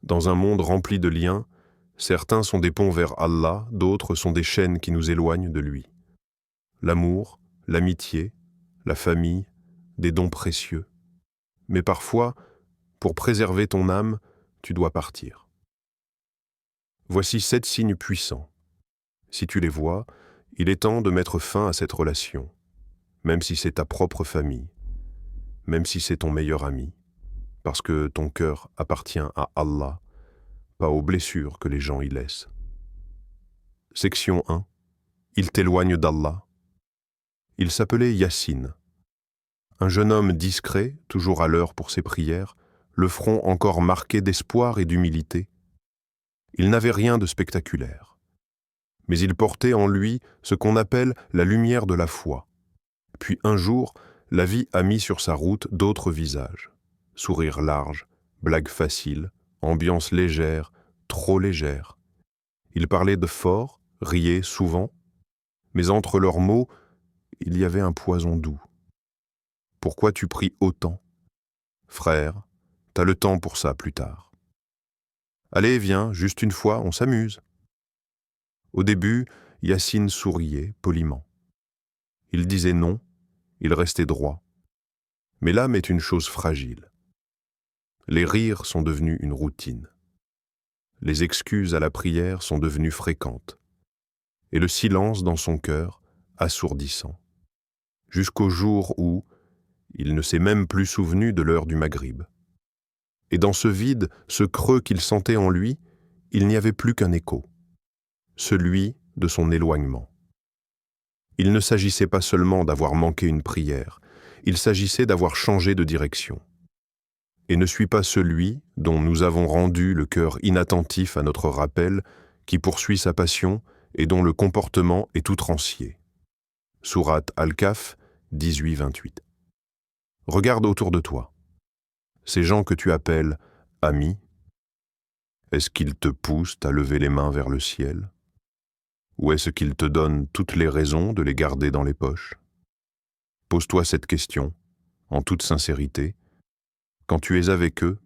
Dans un monde rempli de liens, certains sont des ponts vers Allah, d'autres sont des chaînes qui nous éloignent de lui. L'amour, l'amitié, la famille, des dons précieux. Mais parfois, pour préserver ton âme, tu dois partir. Voici 7 signes puissants. Si tu les vois, il est temps de mettre fin à cette relation, même si c'est ta propre famille, même si c'est ton meilleur ami, parce que ton cœur appartient à Allah, pas aux blessures que les gens y laissent. Section 1. Il t'éloigne d'Allah. Il s'appelait Yassine. Un jeune homme discret, toujours à l'heure pour ses prières, le front encore marqué d'espoir et d'humilité. Il n'avait rien de spectaculaire. Mais il portait en lui ce qu'on appelle la lumière de la foi. Puis un jour, la vie a mis sur sa route d'autres visages. Sourire large, blagues faciles, ambiance légère, trop légère. Ils parlaient de fort, riaient souvent, mais entre leurs mots, il y avait un poison doux. Pourquoi tu pries autant? Frère, t'as le temps pour ça plus tard. Allez, viens, juste une fois, on s'amuse. Au début, Yassine souriait poliment. Il disait non, il restait droit. Mais l'âme est une chose fragile. Les rires sont devenus une routine. Les excuses à la prière sont devenues fréquentes. Et le silence dans son cœur, assourdissant. Jusqu'au jour où il ne s'est même plus souvenu de l'heure du maghrib. Et dans ce vide, ce creux qu'il sentait en lui, il n'y avait plus qu'un écho, celui de son éloignement. Il ne s'agissait pas seulement d'avoir manqué une prière, il s'agissait d'avoir changé de direction. Et ne suis pas celui dont nous avons rendu le cœur inattentif à notre rappel, qui poursuit sa passion et dont le comportement est outrancier. Sourate Al-Kahf 18-28. Regarde autour de toi. Ces gens que tu appelles amis, est-ce qu'ils te poussent à lever les mains vers le ciel? Ou est-ce qu'ils te donnent toutes les raisons de les garder dans les poches? Pose-toi cette question, en toute sincérité. Quand tu es avec eux,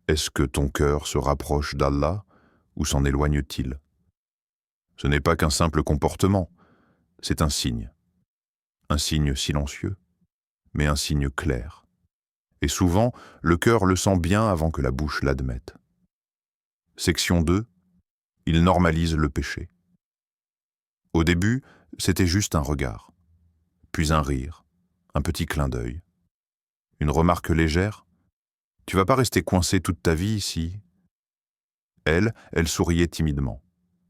est-ce que ton cœur se rapproche d'Allah ou s'en éloigne-t-il? Ce n'est pas qu'un simple comportement, c'est un signe silencieux, mais un signe clair. Et souvent, le cœur le sent bien avant que la bouche l'admette. Section 2. Il normalise le péché. Au début, c'était juste un regard, puis un rire, un petit clin d'œil. Une remarque légère. Tu vas pas rester coincé toute ta vie ici. Elle souriait timidement.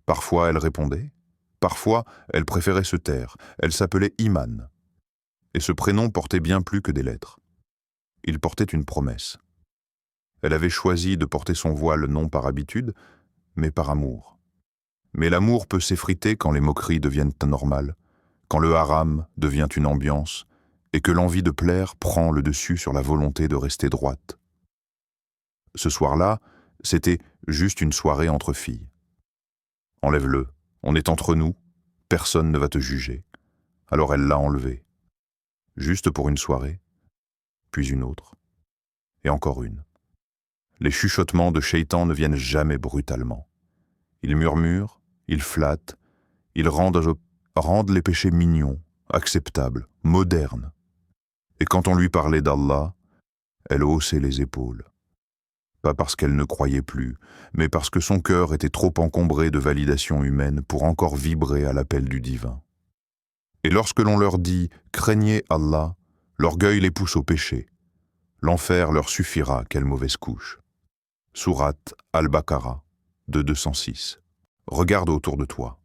Parfois, elle répondait. Parfois, elle préférait se taire. Elle s'appelait Iman. Et ce prénom portait bien plus que des lettres. Il portait une promesse. Elle avait choisi de porter son voile non par habitude, mais par amour. Mais l'amour peut s'effriter quand les moqueries deviennent anormales, quand le haram devient une ambiance, et que l'envie de plaire prend le dessus sur la volonté de rester droite. Ce soir-là, c'était juste une soirée entre filles. Enlève-le, on est entre nous, personne ne va te juger. Alors elle l'a enlevé. Juste pour une soirée, puis une autre, et encore une. Les chuchotements de Shaitan ne viennent jamais brutalement. Ils murmurent, ils flattent, ils rendent les péchés mignons, acceptables, modernes. Et quand on lui parlait d'Allah, elle haussait les épaules. Pas parce qu'elle ne croyait plus, mais parce que son cœur était trop encombré de validations humaines pour encore vibrer à l'appel du divin. Et lorsque l'on leur dit « craignez Allah », l'orgueil les pousse au péché. L'enfer leur suffira, quelle mauvaise couche. Sourate Al-Baqarah, de 206. Regarde autour de toi.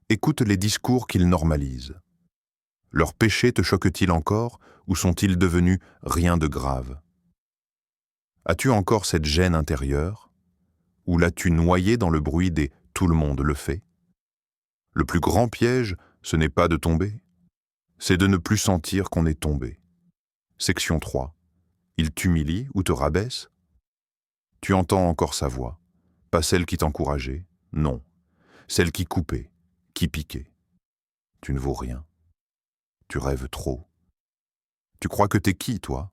Écoute les discours qu'ils normalisent. Leurs péchés te choquent-ils encore ou sont-ils devenus rien de grave? As-tu encore cette gêne intérieure? Ou l'as-tu noyée dans le bruit des « tout le monde le fait » ? Le plus grand piège, ce n'est pas de tomber, c'est de ne plus sentir qu'on est tombé. Section 3. Il t'humilie ou te rabaisse? Tu entends encore sa voix, pas celle qui t'encourageait, non, celle qui coupait, qui piquait. Tu ne vaux rien. Tu rêves trop. Tu crois que t'es qui, toi?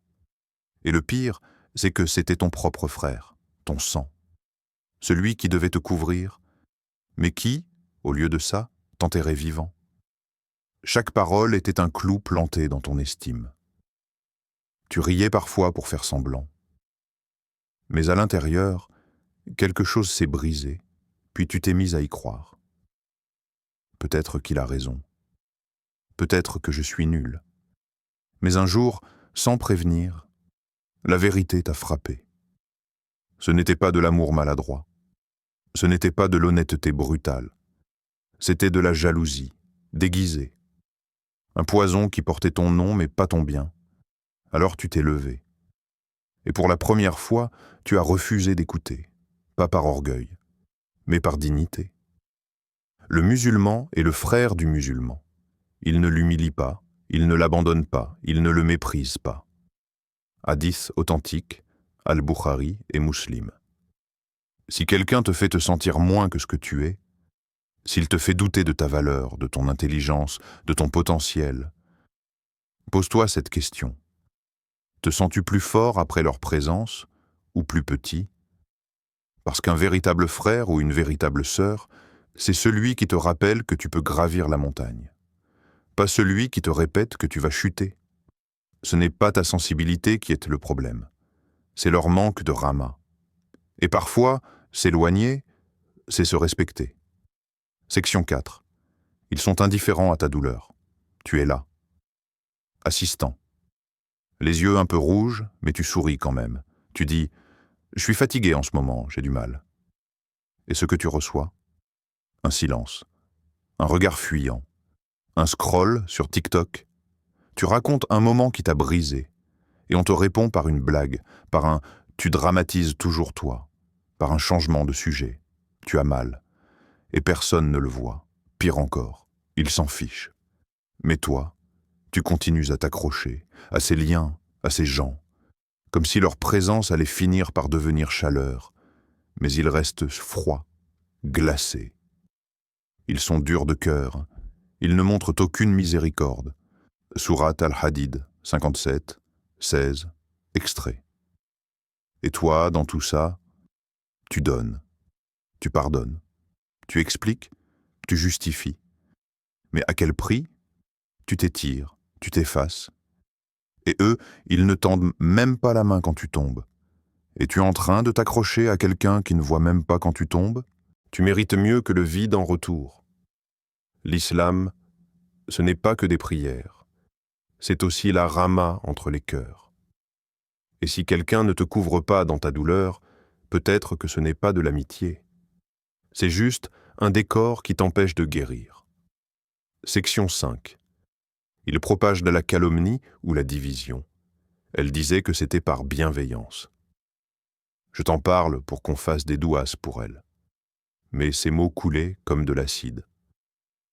Et le pire, c'est que c'était ton propre frère, ton sang. Celui qui devait te couvrir, mais qui, au lieu de ça, t'enterrait vivant. Chaque parole était un clou planté dans ton estime. Tu riais parfois pour faire semblant. Mais à l'intérieur, quelque chose s'est brisé, puis tu t'es mise à y croire. Peut-être qu'il a raison. Peut-être que je suis nul. Mais un jour, sans prévenir, la vérité t'a frappé. Ce n'était pas de l'amour maladroit. Ce n'était pas de l'honnêteté brutale. C'était de la jalousie, déguisée. Un poison qui portait ton nom mais pas ton bien. Alors tu t'es levé. Et pour la première fois, tu as refusé d'écouter, pas par orgueil, mais par dignité. Le musulman est le frère du musulman. Il ne l'humilie pas, il ne l'abandonne pas, il ne le méprise pas. Hadith authentique, Al-Bukhari et Muslim. Si quelqu'un te fait te sentir moins que ce que tu es, s'il te fait douter de ta valeur, de ton intelligence, de ton potentiel, pose-toi cette question. Te sens-tu plus fort après leur présence ou plus petit? Parce qu'un véritable frère ou une véritable sœur, c'est celui qui te rappelle que tu peux gravir la montagne. Pas celui qui te répète que tu vas chuter. Ce n'est pas ta sensibilité qui est le problème. C'est leur manque de rama. Et parfois, s'éloigner, c'est se respecter. Section 4. Ils sont indifférents à ta douleur. Tu es là. Assistant. Les yeux un peu rouges, mais tu souris quand même. Tu dis « Je suis fatigué en ce moment, j'ai du mal ». Et ce que tu reçois? Un silence. Un regard fuyant. Un scroll sur TikTok. Tu racontes un moment qui t'a brisé. Et on te répond par une blague, par un « tu dramatises toujours toi », par un changement de sujet. Tu as mal. Et personne ne le voit. Pire encore, ils s'en fichent. Mais toi, tu continues à t'accrocher, à ces liens, à ces gens, comme si leur présence allait finir par devenir chaleur, mais ils restent froids, glacés. Ils sont durs de cœur, ils ne montrent aucune miséricorde. Sourate Al-Hadid, 57, 16, extrait. Et toi, dans tout ça, tu donnes, tu pardonnes, tu expliques, tu justifies. Mais à quel prix? Tu t'étires, tu t'effaces. Et eux, ils ne tendent même pas la main quand tu tombes. Es-tu en train de t'accrocher à quelqu'un qui ne voit même pas quand tu tombes? Tu mérites mieux que le vide en retour. L'islam, ce n'est pas que des prières. C'est aussi la rama entre les cœurs. Et si quelqu'un ne te couvre pas dans ta douleur, peut-être que ce n'est pas de l'amitié. C'est juste un décor qui t'empêche de guérir. Section 5. Il propage de la calomnie ou la division. Elle disait que c'était par bienveillance. Je t'en parle pour qu'on fasse des douasses pour elle. Mais ces mots coulaient comme de l'acide.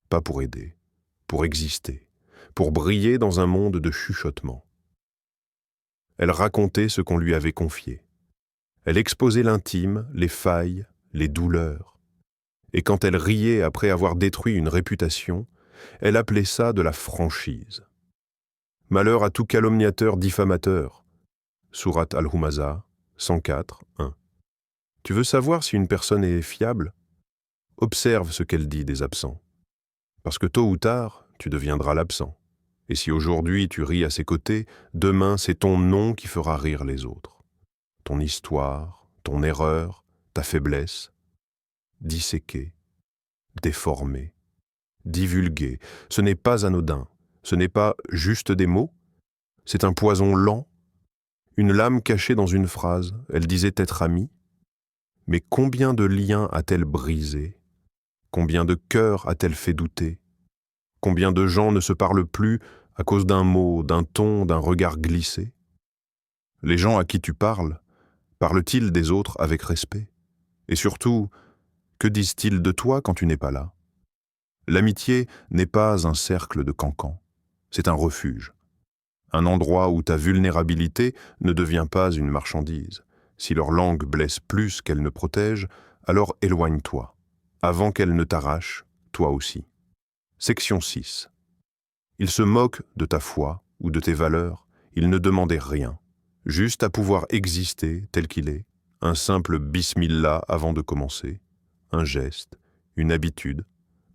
Pas pour aider, pour exister, pour briller dans un monde de chuchotements. Elle racontait ce qu'on lui avait confié. Elle exposait l'intime, les failles, les douleurs. Et quand elle riait après avoir détruit une réputation, elle appelait ça de la franchise. Malheur à tout calomniateur diffamateur. Sourate Al-Humaza, 104, 1. Tu veux savoir si une personne est fiable? Observe ce qu'elle dit des absents. Parce que tôt ou tard, tu deviendras l'absent. Et si aujourd'hui tu ris à ses côtés, demain c'est ton nom qui fera rire les autres. Ton histoire, ton erreur, ta faiblesse. Disséquer, déformer, divulguer, ce n'est pas anodin, ce n'est pas juste des mots, c'est un poison lent, une lame cachée dans une phrase, elle disait être amie, mais combien de liens a-t-elle brisé? Combien de cœurs a-t-elle fait douter? Combien de gens ne se parlent plus à cause d'un mot, d'un ton, d'un regard glissé? Les gens à qui tu parles, parlent-ils des autres avec respect? Et surtout, que disent-ils de toi quand tu n'es pas là? L'amitié n'est pas un cercle de cancans, c'est un refuge. Un endroit où ta vulnérabilité ne devient pas une marchandise. Si leur langue blesse plus qu'elle ne protège, alors éloigne-toi, avant qu'elle ne t'arrache, toi aussi. Section 6. Ils se moquent de ta foi ou de tes valeurs, ils ne demandaient rien, juste à pouvoir exister tel qu'il est, Un simple bismillah avant de commencer, un geste, une habitude,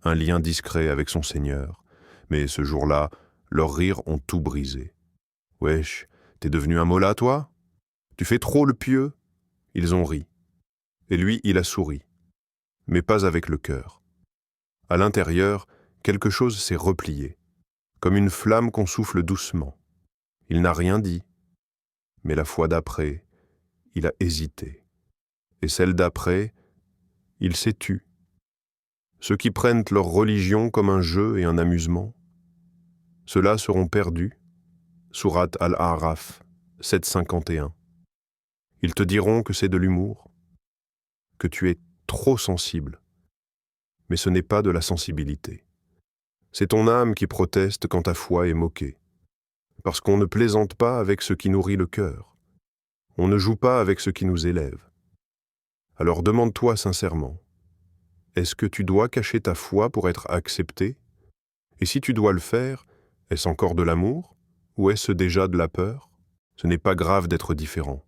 un lien discret avec son Seigneur. Mais ce jour-là, leurs rires ont tout brisé. « Wesh, t'es devenu un mollah, toi? Tu fais trop le pieux ?» Ils ont ri. Et lui, il a souri. Mais pas avec le cœur. À l'intérieur, quelque chose s'est replié, comme une flamme qu'on souffle doucement. Il n'a rien dit. Mais la fois d'après, il a hésité. Et celle d'après, il s'est tu. Ceux qui prennent leur religion comme un jeu et un amusement, ceux-là seront perdus. Sourate Al-A'raf 751. Ils te diront que c'est de l'humour, que tu es trop sensible. Mais ce n'est pas de la sensibilité. C'est ton âme qui proteste quand ta foi est moquée. Parce qu'on ne plaisante pas avec ce qui nourrit le cœur. On ne joue pas avec ce qui nous élève. Alors demande-toi sincèrement, est-ce que tu dois cacher ta foi pour être accepté? Et si tu dois le faire, est-ce encore de l'amour ou est-ce déjà de la peur? Ce n'est pas grave d'être différent.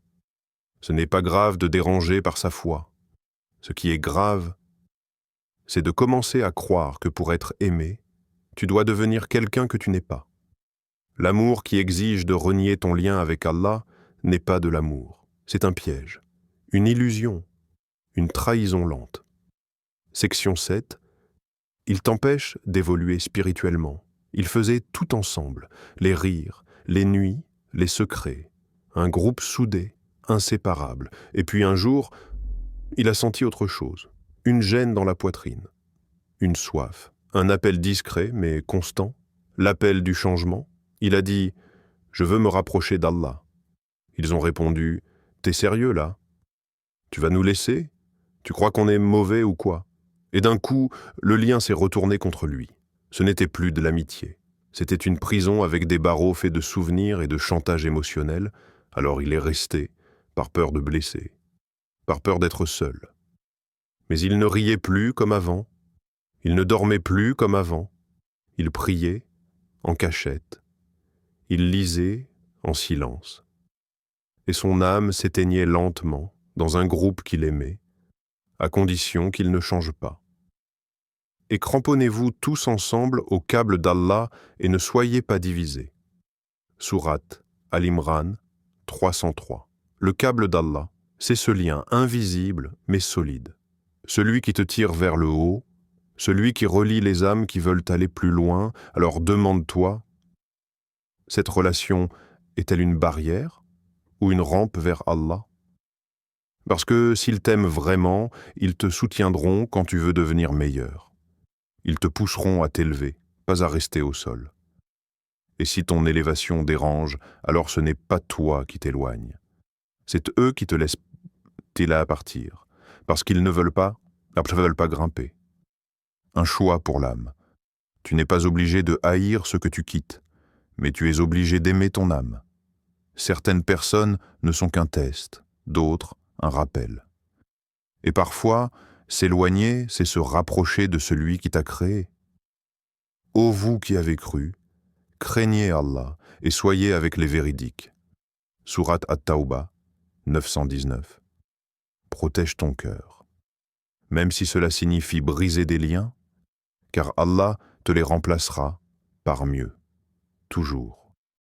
Ce n'est pas grave de déranger par sa foi. Ce qui est grave, c'est de commencer à croire que pour être aimé, tu dois devenir quelqu'un que tu n'es pas. L'amour qui exige de renier ton lien avec Allah n'est pas de l'amour. C'est un piège, une illusion, une trahison lente. Section 7. Il t'empêche d'évoluer spirituellement. Ils faisaient tout ensemble, les rires, les nuits, les secrets, un groupe soudé, inséparable. Et puis un jour, il a senti autre chose, une gêne dans la poitrine, une soif, un appel discret mais constant, l'appel du changement. Il a dit « Je veux me rapprocher d'Allah ». Ils ont répondu « T'es sérieux là? Tu vas nous laisser? Tu crois qu'on est mauvais ou quoi ?» Et d'un coup, le lien s'est retourné contre lui. Ce n'était plus de l'amitié. C'était une prison avec des barreaux faits de souvenirs et de chantage émotionnel. Alors il est resté, par peur de blesser, par peur d'être seul. Mais il ne riait plus comme avant. Il ne dormait plus comme avant. Il priait en cachette. Il lisait en silence. Et son âme s'éteignait lentement dans un groupe qu'il aimait, à condition qu'il ne change pas. Et cramponnez-vous tous ensemble au câble d'Allah et ne soyez pas divisés. Sourate Al-Imran 303. Le câble d'Allah, c'est ce lien invisible mais solide. Celui qui te tire vers le haut, celui qui relie les âmes qui veulent aller plus loin. Alors demande-toi, cette relation est-elle une barrière ou une rampe vers Allah? Parce que s'ils t'aiment vraiment, ils te soutiendront quand tu veux devenir meilleur. Ils te pousseront à t'élever, pas à rester au sol. Et si ton élévation dérange, alors ce n'est pas toi qui t'éloignes. C'est eux qui te laissent là à partir, parce qu'ils ne veulent pas grimper. Un choix pour l'âme. Tu n'es pas obligé de haïr ce que tu quittes, mais tu es obligé d'aimer ton âme. Certaines personnes ne sont qu'un test, d'autres un rappel. Et parfois, s'éloigner, c'est se rapprocher de celui qui t'a créé. Ô vous qui avez cru, craignez Allah et soyez avec les véridiques. Sourate At-Tawbah 919. Protège ton cœur, même si cela signifie briser des liens, car Allah te les remplacera par mieux, toujours.